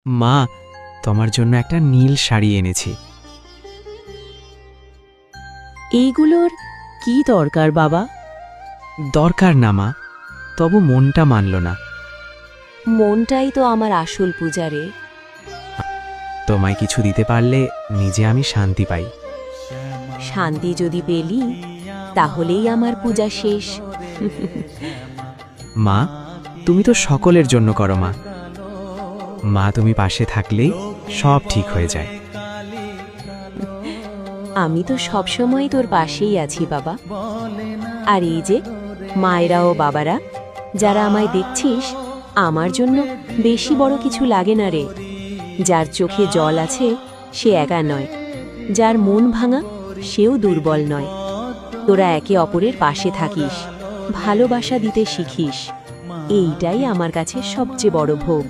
মা, তোমার জন্য একটা নীল শাড়ি এনেছি। এইগুলোর কি দরকার বাবা? দরকার না মা, তবু মনটা মানল না। মনটাই তো আমার আসল পূজা রে। তোমায় কিছু দিতে পারলে নিজে আমি শান্তি পাই। শান্তি যদি পেলি তাহলেই আমার পূজা শেষ। মা, তুমি তো সকলের জন্য করো মা। মা, তুমি পাশে থাকলেই সব ঠিক হয়ে যায়। আমি তো সবসময় তোর পাশেই আছি বাবা। আর এই যে মায়েরা ও বাবারা যারা আমায় দেখছিস, আমার জন্য বেশি বড় কিছু লাগে না রে। যার চোখে জল আছে সে একা নয়, যার মন ভাঙা সেও দুর্বল নয়। তোরা একে অপরের পাশে থাকিস, ভালোবাসা দিতে শিখিস, এইটাই আমার কাছে সবচেয়ে বড় ভোগ।